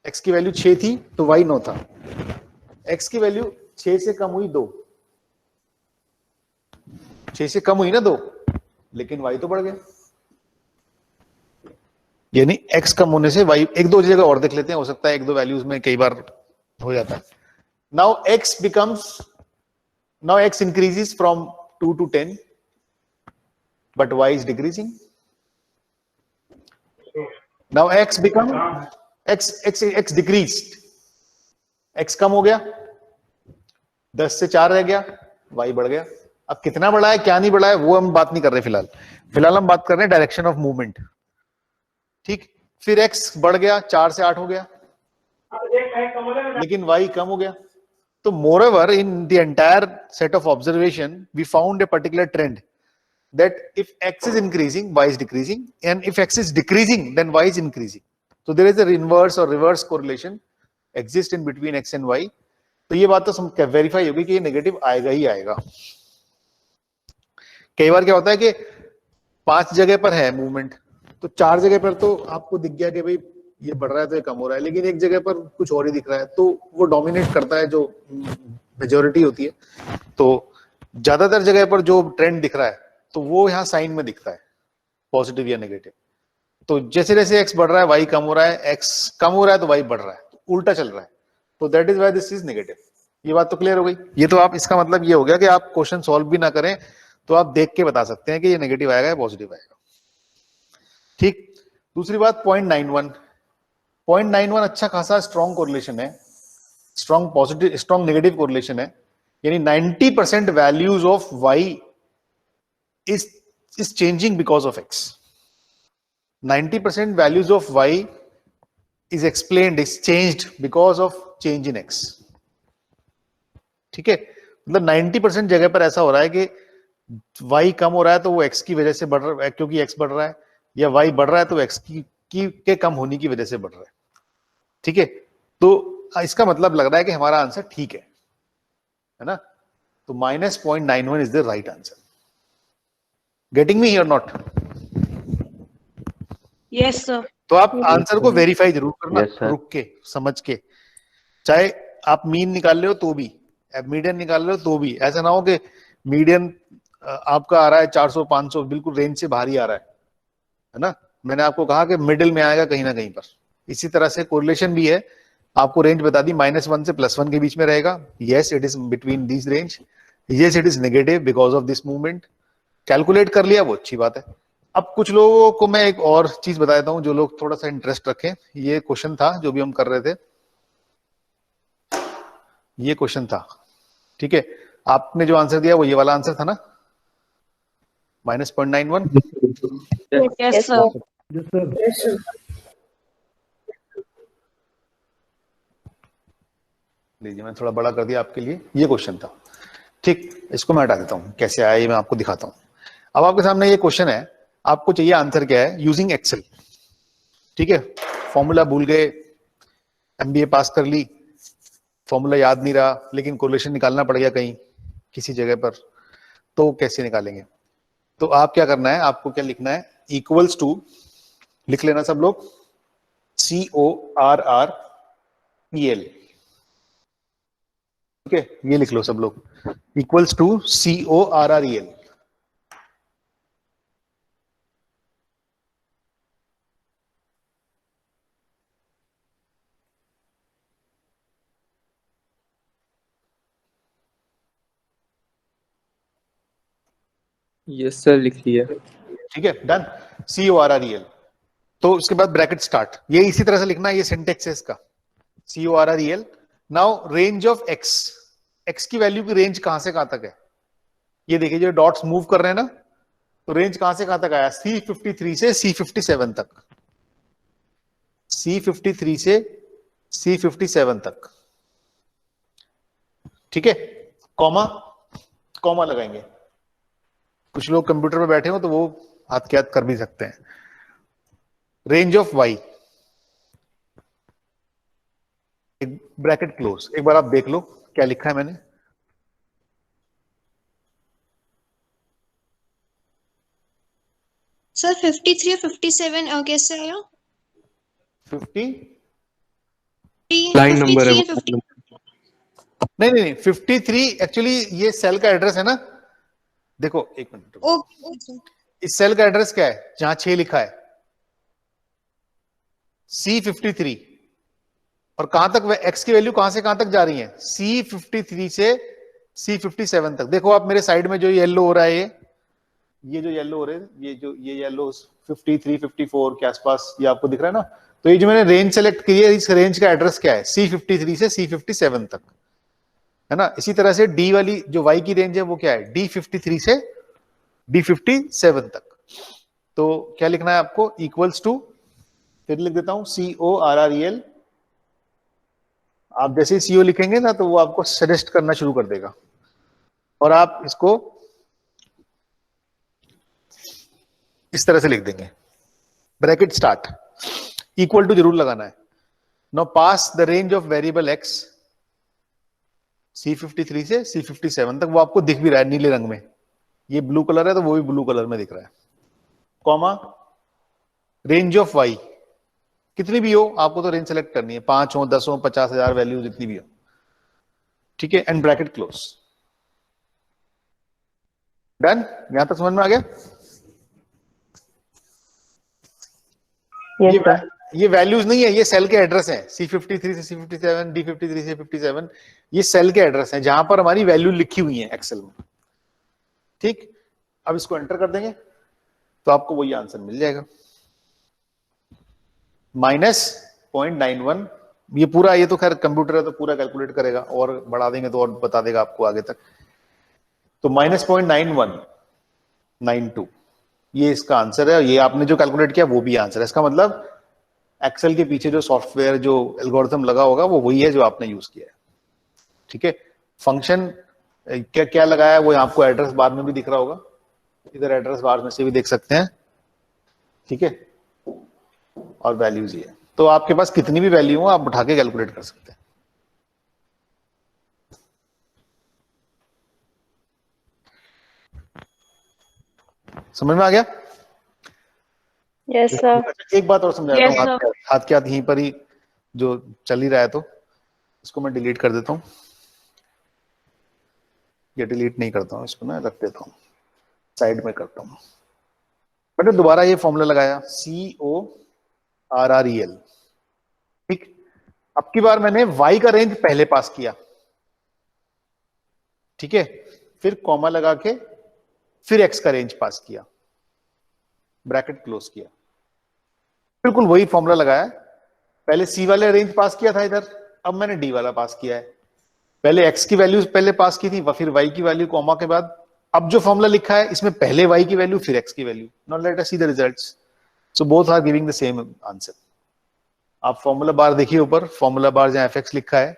x की वैल्यू 6 थी तो y 9 था। x की वैल्यू 6 से कम हुई 2, 6 से कम हुई ना 2, लेकिन y तो बढ़ गया। यानी x कम होने से y, एक दो जगह और देख लेते हैं, हो सकता है एक दो वैल्यूज में कई बार हो जाता है। Now x becomes, now x increases from 2 to 10, but y is decreasing. Now x become x decreased, x कम हो गया, 10 से 4 रह गया, y बढ़ गया। अब कितना बढ़ा है क्या नहीं बढ़ा है वो हम बात नहीं कर रहे फिलहाल। फिलहाल हम बात कर रहे हैं डायरेक्शन ऑफ मूवमेंट। ठीक, फिर x बढ़ गया, 4 से 8 हो गया, लेकिन y कम हो गया। So moreover, in the entire set of observation, we found a particular trend that if x is increasing, y is decreasing, and if x is decreasing, then y is increasing. So there is a inverse or reverse correlation exists in between x and y. तो ये बात तो verify होगी कि ये negative आएगा ही आएगा। कई बार क्या होता है कि 5 जगह पर है मूवमेंट, तो 4 जगह पर तो आपको दिख गया कि भाई ये बढ़ रहा है तो ये कम हो रहा है, लेकिन एक जगह पर कुछ और ही दिख रहा है, तो वो डोमिनेट करता है, जो मेजॉरिटी होती है। तो ज्यादातर जगह पर जो ट्रेंड दिख रहा है तो वो यहाँ साइन में दिखता है, पॉजिटिव या नेगेटिव। तो जैसे जैसे x बढ़ रहा है y कम हो रहा है, x कम हो रहा है तो y बढ़ रहा है, तो उल्टा चल रहा है। तो that is why this is negative. ये बात तो क्लियर हो गई। ये तो आप, इसका मतलब ये हो गया कि आप क्वेश्चन सॉल्व भी ना करें तो आप देख के बता सकते हैं कि ये नेगेटिव आएगा या पॉजिटिव आएगा। ठीक, दूसरी बात 0.91 अच्छा खासा स्ट्रॉन्ग कोरिलेशन है, strong positive strong negative correlation है। यानी 90% values of y is changing because of x. 90% values of y is explained, is changed because of change in x. ठीक है, मतलब 90% जगह पर ऐसा हो रहा है कि y कम हो रहा है तो वो x की वजह से बढ़ रहा है क्योंकि x बढ़ रहा है, या y बढ़ रहा है तो x के कम होने की वजह से बढ़ रहा है। ठीक है, तो इसका मतलब लग रहा है कि हमारा आंसर ठीक है ना। तो -0.91 is the right answer. Getting me और नॉट? Yes sir. तो आप आंसर को वेरीफाई जरूर करना, रुक के समझ के, चाहे आप मीन निकाल ले हो तो भी मीडियन निकाल रहे हो तो भी ऐसा ना हो कि मीडियन आपका आ रहा है 400 500, बिल्कुल रेंज से बाहर ही आ रहा है ना। मैंने आपको कहा कि मिडिल में आएगा कहीं ना कहीं पर। इसी तरह से कोरिलेशन भी है, आपको रेंज बता दी -1 से +1 के बीच में रहेगा। Yes it is between this range, yes it is negative because of this movement. Calculate कर लिया वो अच्छी बात है। अब कुछ लोगों को मैं एक और चीज बता देता हूं, जो लोग थोड़ा सा इंटरेस्ट रखें। ये क्वेश्चन था जो भी हम कर रहे थे, ये क्वेश्चन था, ठीक है। आपने जो आंसर दिया वो ये वाला आंसर था ना, -0.91। Yes sir. Yes sir. लीजिए मैंने थोड़ा बड़ा कर दिया आपके लिए, ये क्वेश्चन था, ठीक। इसको मैं हटा देता हूं, कैसे आया ये मैं आपको दिखाता हूं। अब आपके सामने ये क्वेश्चन है, आपको चाहिए आंसर क्या है यूजिंग एक्सेल, ठीक है। फॉर्मूला भूल गए, एमबीए पास कर ली, फॉर्मूला याद नहीं रहा, लेकिन कोरिलेशन निकालना पड़ गया कहीं किसी जगह पर, तो कैसे निकालेंगे। तो आप क्या करना है, आपको क्या लिखना है, इक्वल्स टू, लिख लेना सब लोग, CORREL, ठीक है, ये लिख लो सब लोग, equals to CORREL। Yes sir, लिख लिया। ठीक है, डन, CORREL। तो उसके बाद ब्रैकेट स्टार्ट, ये इसी तरह से लिखना है, ये सिंटेक्स है इसका, CORREL। Now range of x, x की वैल्यू की रेंज कहां से कहां तक है, ये देखिए जो डॉट्स मूव कर रहे हैं ना, तो रेंज कहां से कहां तक आया, C53 से C57 तक, C53 से C57 तक, ठीक है। कॉमा, कॉमा लगाएंगे। कुछ लोग कंप्यूटर पे बैठे हो तो वो हाथ के हाथ कर भी सकते हैं। Range of y, bracket close, एक बार आप देख लो क्या लिखा है मैंने, सर 53 57 कैसे आया? 50 लाइन नंबर है 53 नहीं 53 एक्चुअली ये सेल का एड्रेस है ना। देखो एक मिनट, ओके इस सेल का एड्रेस क्या है जहां 6 लिखा है, C53, और कहां तक वह x की वैल्यू कहां से कहां तक जा रही है, C53 से C57 तक। देखो आप मेरे साइड में जो येलो हो रहा है, ये जो येलो हो रहे हैं, ये येलो 53 54 के आसपास ये आपको दिख रहा है ना, तो ये जो मैंने रेंज सेलेक्ट की है, इस रेंज का एड्रेस क्या है, C53 से C57 तक, है ना। इसी तरह से D वाली जो y की रेंज है वो क्या है, D53 से D57 तक। तो क्या लिखना है आपको, इक्वल्स टू, फिर लिख देता हूं CORREL। आप जैसे ही CO लिखेंगे ना तो वो आपको सजेस्ट करना शुरू कर देगा, और आप इसको इस तरह से लिख देंगे, ब्रैकेट स्टार्ट, इक्वल टू जरूर लगाना है। Now pass the range of variable x, C53 से C57 तक, वो आपको दिख भी रहा है नीले रंग में, ये ब्लू कलर है तो वो भी ब्लू कलर में दिख रहा है, कॉमा रेंज ऑफ y, कितनी भी हो आपको तो रेंज सेलेक्ट करनी है, 5 हो 10 हो 50,000 वैल्यू जितनी भी हो, ठीक है, एंड ब्रैकेट क्लोज। डन, यहां तक समझ में आ गया। ये वैल्यूज नहीं है, ये सेल के एड्रेस हैं, C53 से C57, D53 से 57, ये सेल के एड्रेस हैं जहां पर हमारी वैल्यू लिखी हुई है एक्सेल में, ठीक। अब इसको एंटर कर देंगे तो आपको वही आंसर मिल जाएगा, -0.91। ये पूरा, ये तो खैर कंप्यूटर है तो पूरा कैलकुलेट करेगा, और बढ़ा देंगे तो और बता देगा आपको आगे तक। तो -0.9192 ये इसका आंसर है, और ये आपने जो कैलकुलेट किया वो भी आंसर है। इसका मतलब एक्सेल के पीछे जो सॉफ्टवेयर, जो एल्गोरिथम लगा होगा वो वही है जो आपने यूज किया है, ठीक है। फंक्शन क्या क्या लगाया है वो आपको एड्रेस बार में भी दिख रहा होगा, इधर एड्रेस बार में से भी देख सकते हैं, ठीक है। और वैल्यूज ये, तो आपके पास कितनी भी वैल्यू हो आप उठा के कैलकुलेट कर सकते हैं। समझ में आ गया। Yes sir. एक बात और समझाता हूँ, हाथ के हाथ यहीं पर ही जो चल ही रहा है, तो इसको मैं डिलीट कर देता हूँ। ये डिलीट नहीं करता हूँ, इसको ना रख देता हूँ, साइड में करता हूँ। मैंने दोबारा ये फॉर्मूला लगाया CORREL, ठीक। अब की बार मैंने y का रेंज पहले पास किया, ठीक है, फिर कॉमा लगा के फिर x का रेंज पास किया, ब्रैकेट क्लोज किया, बिल्कुल वही फॉर्मूला लगाया। पहले C वाले रेंज पास किया था इधर, अब मैंने D वाला पास किया है। पहले x की वैल्यू पहले पास की थी, फिर y की वैल्यू कॉमा के बाद। अब जो फॉर्मूला लिखा है इसमें पहले y की वैल्यू फिर x की value. Now let us see the results. So both are giving the same answer. आप फॉर्मूला बार देखिए ऊपर, फॉर्मूला बार जहां fx लिखा है,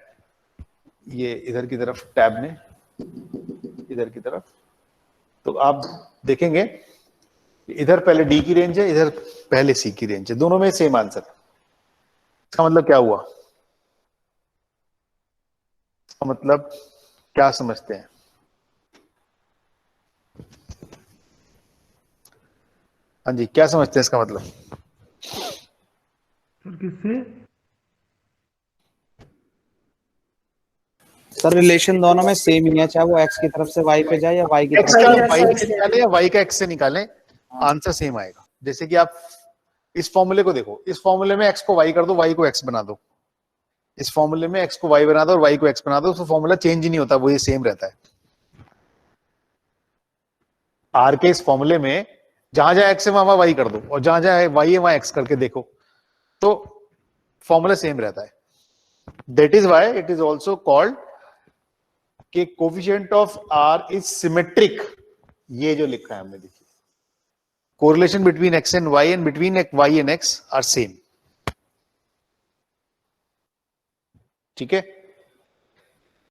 ये इधर की तरफ टैब में, इधर की तरफ, तो आप देखेंगे इधर पहले d की रेंज है, इधर पहले c की रेंज है, दोनों में सेम आंसर। इसका मतलब क्या हुआ? इसका मतलब क्या समझते हैं? हाँ जी, क्या समझते हैं इसका मतलब? सर किससे? सर रिलेशन दोनों में सेम ही है, चाहे वो x की तरफ से y पे जाए या y की x तरफ का से y से निकालें या y का x से निकालें, आंसर सेम आएगा। जैसे कि आप इस फॉर्मूले को देखो, इस फॉर्मूले में x को y कर दो, y को x बना दो, इस फॉर्मूले में x को y बना दो और y को x बना दो, तो फॉर्मूला चेंज ही नहीं होता, वो ये सेम रहता है। r के इस फॉर्मूले में जहां जहां x है वहां y कर दो, और जहां जहां y है वहां x करके देखो, तो फॉर्मूला सेम रहता है। That is why it is also called कि coefficient of r is symmetric. ये जो लिखा है हमने, देखिए, correlation between x and y and between y and x are same, ठीक है।